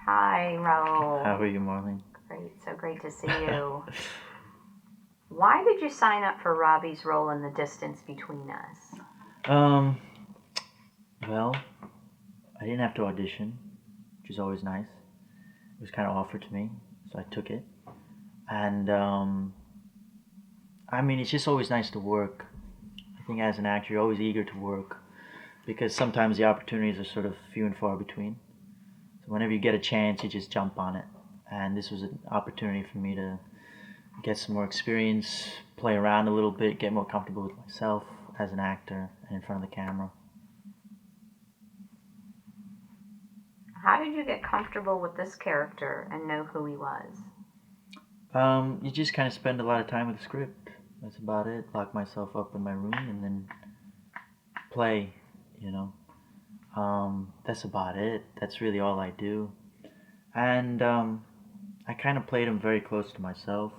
Hi, How Rahul. are you, Marlene? Great, so great to see you. Why did you sign up for Robbie's role in The Distance Between Us? um, well, I didn't have to audition, which is always nice. It was kind of offered to me, so I took it. And I mean, it's just always nice to work. I think as an actor, you're always eager to work because sometimes the opportunities are sort of few and far between. So whenever you get a chance, you just jump on it. And this was an opportunity for me to get some more experience, play around a little bit, get more comfortable with myself as an actor and in front of the camera. How did you get comfortable with this character and know who he was? You just kind of spend a lot of time with the script. That's about it. Lock myself up in my room and then play. You know, that's about it. That's really all I do. And I kind of played him very close to myself,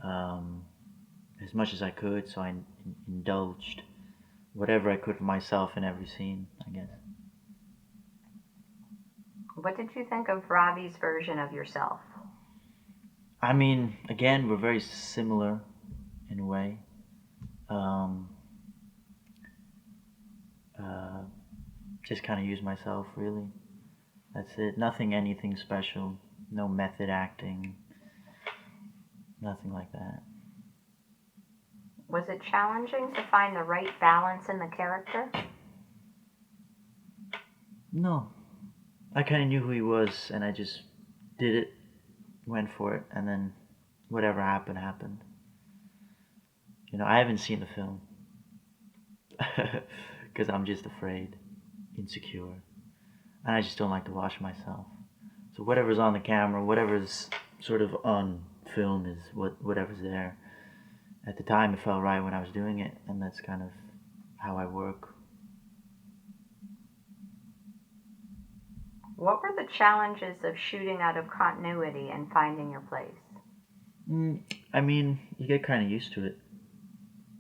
um, as much as I could. So I indulged whatever I could for myself in every scene, I guess. What did you think of Robbie's version of yourself? I mean, again, we're very similar in a way. Um, uh, just kind of use myself, really. That's it. Nothing, anything special. No method acting. Nothing like that. Was it challenging to find the right balance in the character? No. I kind of knew who he was, and I just did it, went for it, and then whatever happened, happened. I haven't seen the film because I'm just afraid, insecure, and I just don't like to watch myself. So whatever's on the camera, whatever's sort of on film is whatever's there. At the time, it felt right when I was doing it, and that's kind of how I work. What were the challenges of shooting out of continuity and finding your place? I mean, you get kind of used to it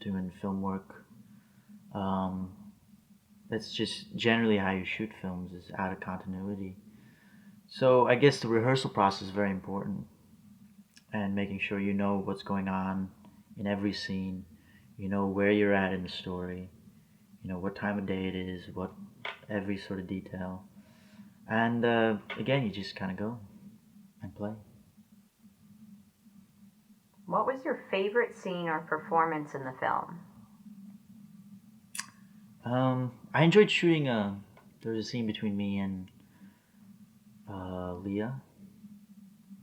doing film work. Um, that's just generally how you shoot films is out of continuity. So I guess the rehearsal process is very important, and making sure you know what's going on in every scene, you know where you're at in the story, you know what time of day it is, what every sort of detail, and again, you just kind of go and play. What was your favorite scene or performance in the film? I enjoyed shooting. There was a scene between me and Leah,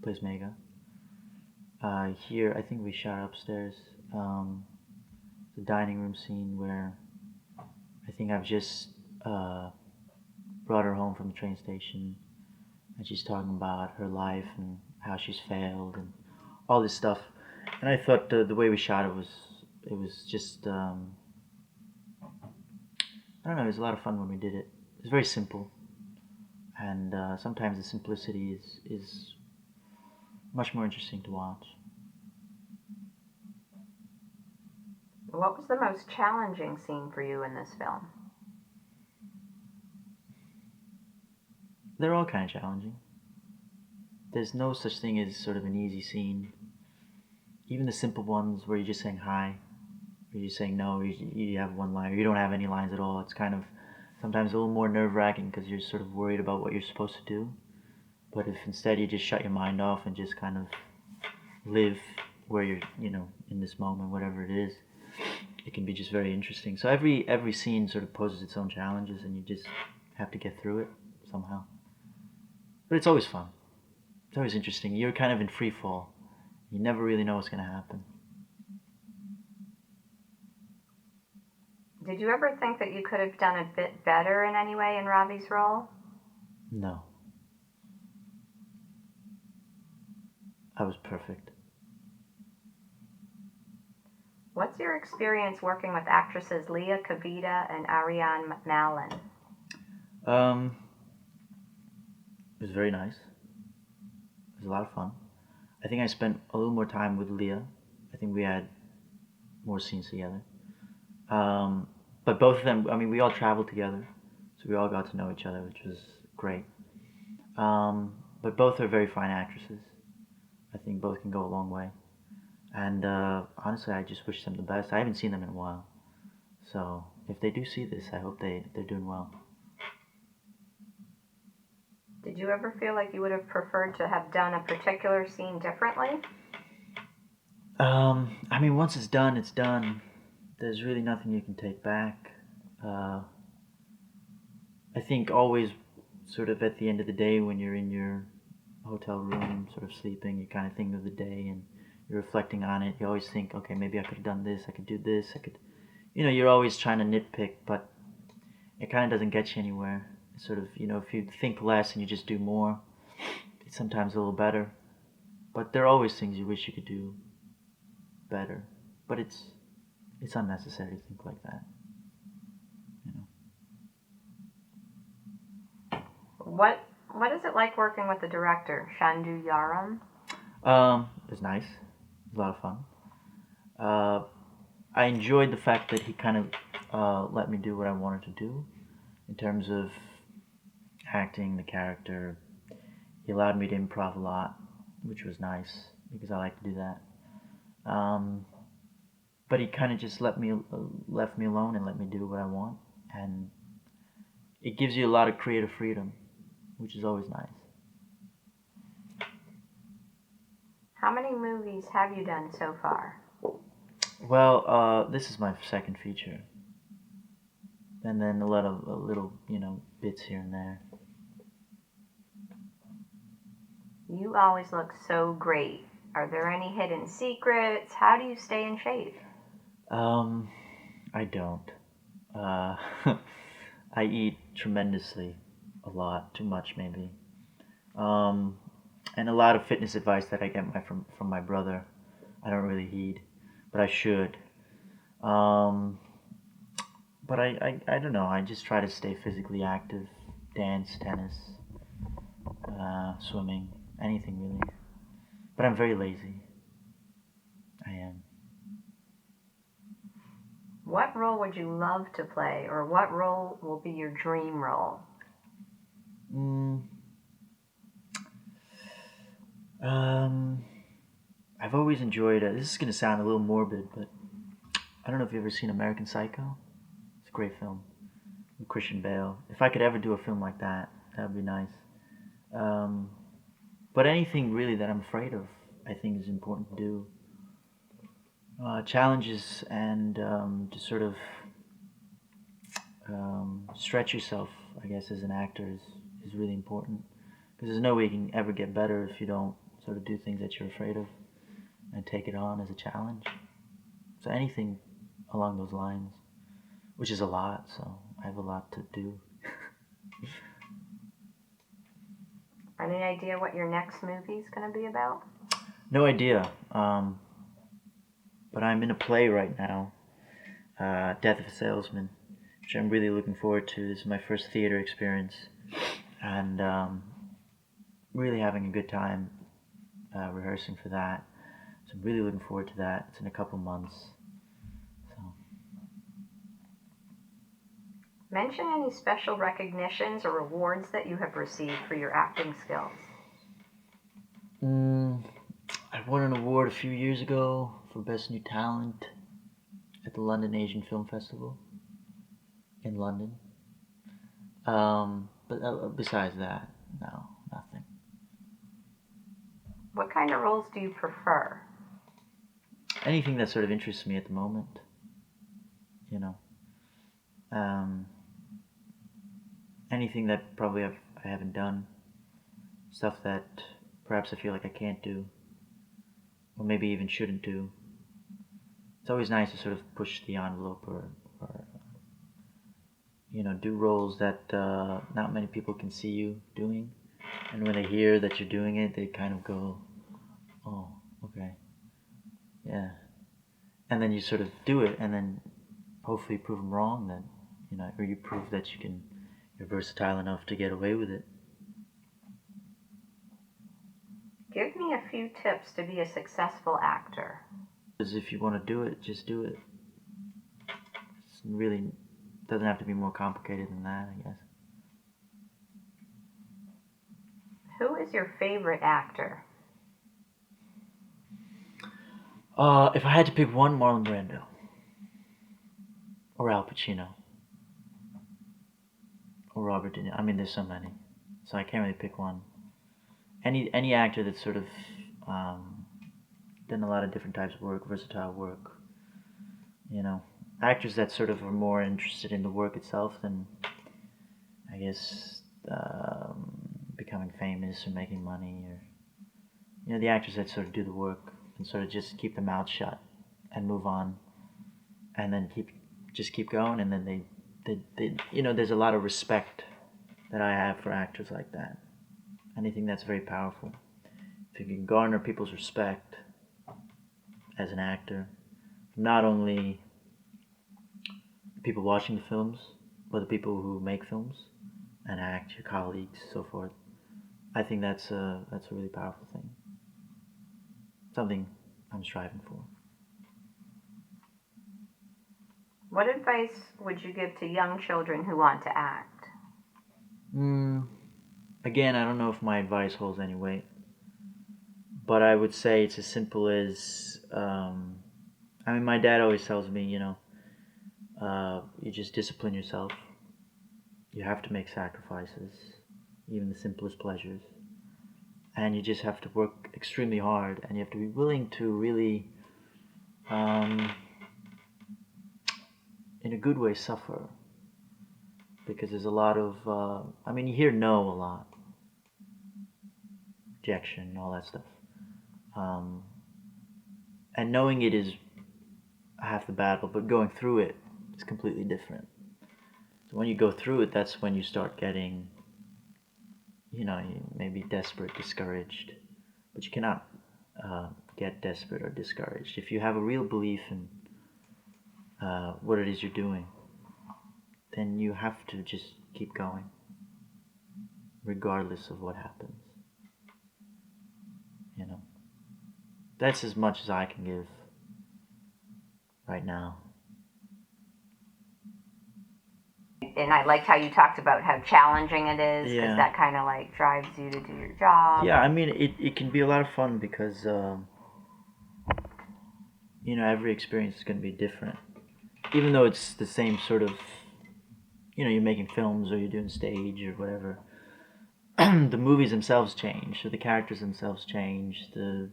plays Mega. Here, I think we shot upstairs. Um, the dining room scene where I think I've just uh, brought her home from the train station, and she's talking about her life and how she's failed and all this stuff. And I thought the way we shot it was just I don't know, it was a lot of fun when we did it. It was very simple, and sometimes the simplicity is much more interesting to watch. What was the most challenging scene for you in this film? They're all kind of challenging. There's no such thing as sort of an easy scene. Even the simple ones where you're just saying hi, or you're saying no, you have one line, or you don't have any lines at all. It's kind of sometimes a little more nerve wracking because you're sort of worried about what you're supposed to do. But if instead you just shut your mind off and just kind of live where you're, in this moment, whatever it is, it can be just very interesting. So every scene sort of poses its own challenges, and you just have to get through it somehow. But it's always fun. It's always interesting. You're kind of in free fall. You never really know what's going to happen. Did you ever think that you could have done a bit better in any way in Robbie's role? No, I was perfect. What's your experience working with actresses Leah Kavita and Ariane Malin? Um, it was very nice. It was a lot of fun. I think I spent a little more time with Leah. I think we had more scenes together. Um, but both of them, I mean, we all traveled together, so we all got to know each other, which was great. But both are very fine actresses. I think both can go a long way. And honestly, I just wish them the best. I haven't seen them in a while. So if they do see this, I hope they're doing well. Did you ever feel like you would have preferred to have done a particular scene differently? I mean, once it's done, it's done. There's really nothing you can take back. Uh, I think always sort of at the end of the day when you're in your hotel room, sort of sleeping, you kind of think of the day and you're reflecting on it. You always think, okay, maybe I could have done this, I could do this, I could, you're always trying to nitpick, but it kind of doesn't get you anywhere. It's sort of, if you think less and you just do more, it's sometimes a little better. But there are always things you wish you could do better. But it's unnecessary to think like that. You What is it like working with the director, Shandu Yaram? It's nice. It's a lot of fun. Uh, I enjoyed the fact that he kind of let me do what I wanted to do in terms of acting the character. He allowed me to improv a lot, which was nice because I like to do that. But he kind of just left me alone and let me do what I want, and it gives you a lot of creative freedom, which is always nice. How many movies have you done so far? Well, this is my second feature, and then a little bits here and there. You always look so great. Are there any hidden secrets? How do you stay in shape? I don't. Uh, I eat tremendously, a lot, too much maybe. Um, and a lot of fitness advice that I get from my brother, I don't really heed, but I should. Um, but I don't know. I just try to stay physically active, dance, tennis, swimming, anything really. But I'm very lazy. I am. What role would you love to play, or what role will be your dream role? Mm, um, I've always enjoyed it. This is gonna sound a little morbid, but I don't know if you've ever seen American Psycho. It's a great film with Christian Bale. If I could ever do a film like that, that would be nice. Um, but anything really that I'm afraid of, I think is important to do. Challenges and to sort of stretch yourself, I guess, as an actor is really important. Because there's no way you can ever get better if you don't sort of do things that you're afraid of and take it on as a challenge. So anything along those lines, which is a lot, so I have a lot to do. Any idea what your next movie is going to be about? No idea. But I'm in a play right now, Death of a Salesman, which I'm really looking forward to. This is my first theater experience, and really having a good time rehearsing for that. So I'm really looking forward to that. It's in a couple months. So. Mention any special recognitions or awards that you have received for your acting skills. I won an award a few years ago for Best New Talent at the London Asian Film Festival in London. But besides that, no, nothing. What kind of roles do you prefer? Anything that sort of interests me at the moment, you know. Anything that probably I haven't done, stuff that perhaps I feel like I can't do, or maybe even shouldn't do. It's always nice to sort of push the envelope or do roles that not many people can see you doing. And when they hear that you're doing it, they kind of go, oh, okay, yeah. And then you sort of do it, and then hopefully prove them wrong, then, or you prove that you're versatile enough to get away with it. Give me a few tips to be a successful actor. Because if you want to do it, just do it. It's really doesn't have to be more complicated than that, I guess. Who is your favorite actor? If I had to pick one, Marlon Brando or Al Pacino or Robert De Niro. I mean, there's so many, so I can't really pick one. Any actor that's sort of um, done a lot of different types of work, versatile work. You know, actors that sort of are more interested in the work itself than, I guess, becoming famous or making money, or the actors that sort of do the work and sort of just keep their mouth shut and move on, and then keep going, and then they there's a lot of respect that I have for actors like that. Anything that's very powerful. If you can garner people's respect as an actor, not only the people watching the films, but the people who make films and act, your colleagues, so forth. I think that's a really powerful thing. Something I'm striving for. What advice would you give to young children who want to act? Again, I don't know if my advice holds any weight, but I would say it's as simple as, I mean, my dad always tells me, you just discipline yourself. You have to make sacrifices, even the simplest pleasures. And you just have to work extremely hard, and you have to be willing to really, in a good way, suffer. Because there's a lot of, you hear no a lot. Rejection, all that stuff. And knowing it is half the battle, but going through it is completely different. So when you go through it, that's when you start getting, maybe desperate, discouraged. But you cannot get desperate or discouraged. If you have a real belief in what it is you're doing, then you have to just keep going, regardless of what happens. That's as much as I can give right now. And I liked how you talked about how challenging it is, because that kind of like drives you to do your job. Yeah, I mean, it can be a lot of fun because, every experience is going to be different. Even though it's the same sort of, you're making films or you're doing stage or whatever, the movies themselves change, or the characters themselves change, the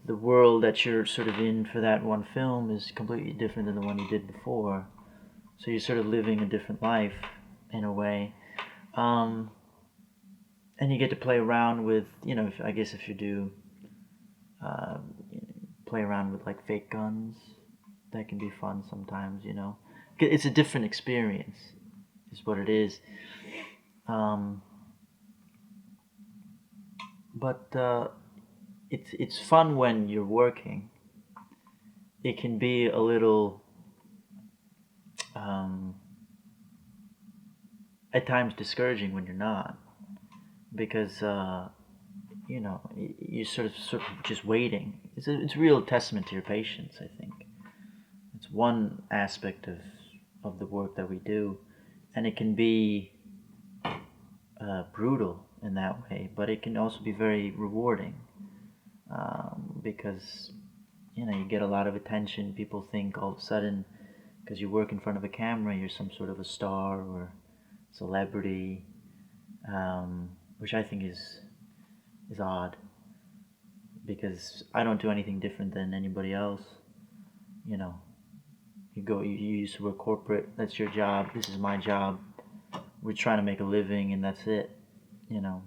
world that you're sort of in for that one film is completely different than the one you did before. So you're sort of living a different life in a way. And you get to play around with, if you do play around with like fake guns, that can be fun sometimes, It's a different experience, is what it is. But it's fun when you're working. It can be a little, at times discouraging when you're not, because you're sort of just waiting. It's a real testament to your patience, I think. It's one aspect of the work that we do, and it can be brutal in that way, but it can also be very rewarding, because you get a lot of attention. People think all of a sudden, because you work in front of a camera, you're some sort of a star or celebrity, which I think is odd, because I don't do anything different than anybody else. You used to work corporate, that's your job, this is my job. We're trying to make a living, and that's it.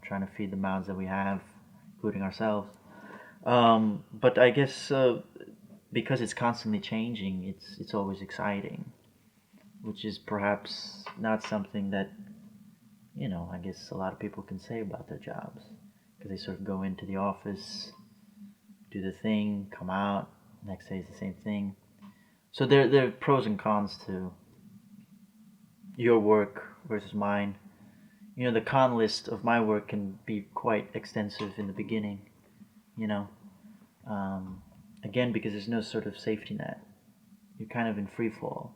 Trying to feed the mouths that we have, including ourselves. But I guess because it's constantly changing, it's always exciting, which is perhaps not something that I guess a lot of people can say about their jobs, because they sort of go into the office, do the thing, come out, next day is the same thing. So there are pros and cons to your work versus mine. The con list of my work can be quite extensive in the beginning, again, because there's no sort of safety net. You're kind of in free fall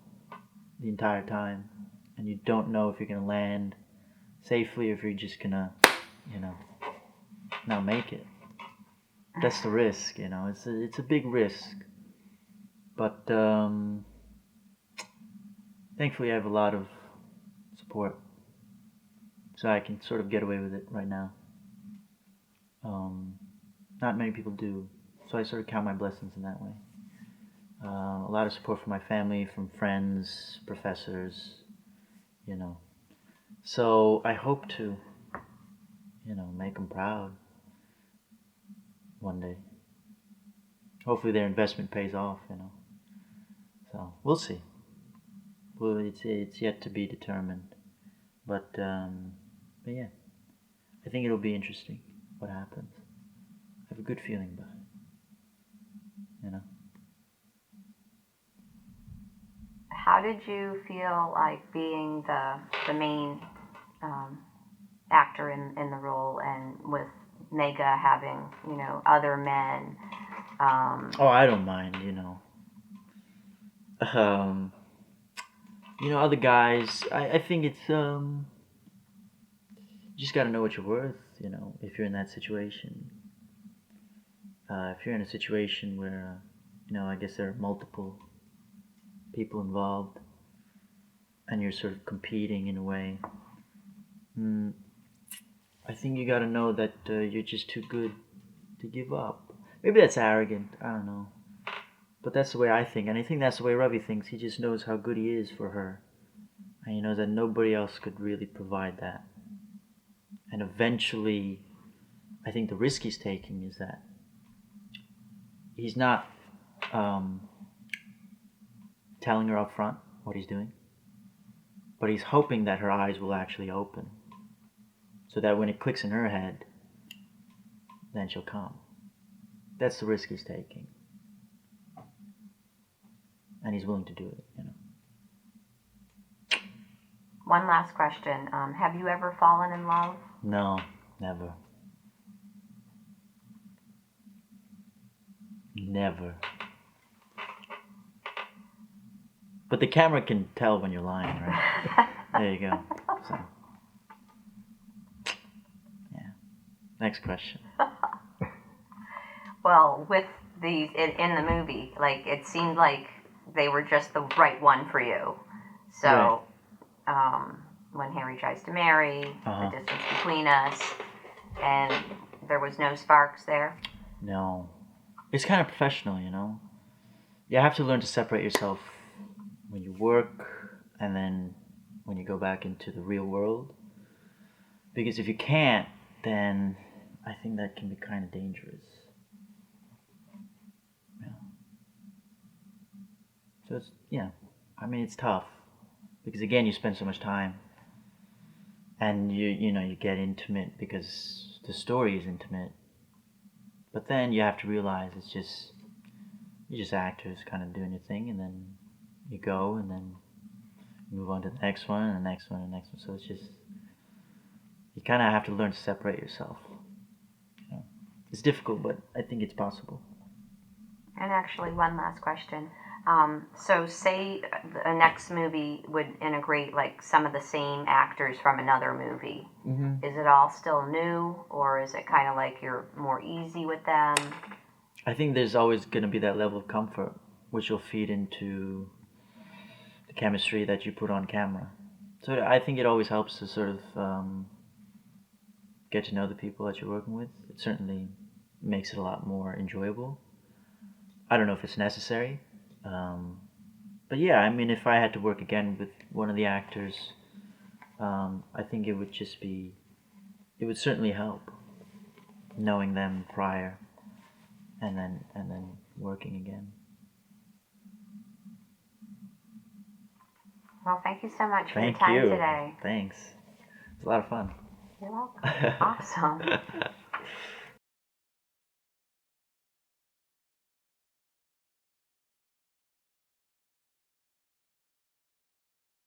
the entire time, and you don't know if you're going to land safely or if you're just going to you know, not make it. That's the risk, you know. It's a big risk, but thankfully I have a lot of support, so I can sort of get away with it right now. Um, Not many people do, so I sort of count my blessings in that way. A lot of support from my family, from friends, professors, you know. So I hope to, you know, make them proud one day. Hopefully their investment pays off, you know. So we'll see. Well, it's yet to be determined, but yeah, I think it'll be interesting what happens. I have a good feeling about it, you know. How did you feel like being the main um, actor in the role, and with Mega having, you know, other men? Oh, I don't mind, you know. Um, you know, other guys. I think it's you just got to know what you're worth, you know. If you're in that situation, if you're in a situation where, you know, I guess there are multiple people involved, and you're sort of competing in a way. Mm, I think you got to know that you're just too good to give up. Maybe that's arrogant. I don't know. But that's the way I think, and I think that's the way Ravi thinks. He just knows how good he is for her, and he knows that nobody else could really provide that. And eventually, I think the risk he's taking is that he's not um, telling her up front what he's doing, but he's hoping that her eyes will actually open, so that when it clicks in her head, then she'll come. That's the risk he's taking, and he's willing to do it, you know. One last question: have you ever fallen in love? No, never. Never. But the camera can tell when you're lying, right? There you go. So, yeah. Next question. Well, with these in the movie, like, it seemed like they were just the right one for you. So, when Harry tries to marry, Uh-huh. the distance between us, and there was no sparks there. No. It's kind of professional, you know? You have to learn to separate yourself when you work and then when you go back into the real world. Because if you can't, then I think that can be kind of dangerous. Yeah. So it's, yeah, I mean, it's tough. Because again, you spend so much time. And you know, you get intimate because the story is intimate. But then you have to realize you're just actors kind of doing your thing, and then you go, and then you move on to the next one, and the next one, and the next one. So it's just, you kind of have to learn to separate yourself. You know? It's difficult, but I think it's possible. And actually, one last question. So, say a next movie would integrate like some of the same actors from another movie. Mm-hmm. Is it all still new, or is it kind of like you're more easy with them? I think there's always going to be that level of comfort, which will feed into the chemistry that you put on camera. So I think it always helps to sort of get to know the people that you're working with. It certainly makes it a lot more enjoyable. I don't know if it's necessary, but yeah, I mean, if I had to work again with one of the actors, I think it would certainly help knowing them prior, and then working again. Well, thank you so much for your Thank time you. today. Thanks. It's a lot of fun. You're welcome. Awesome.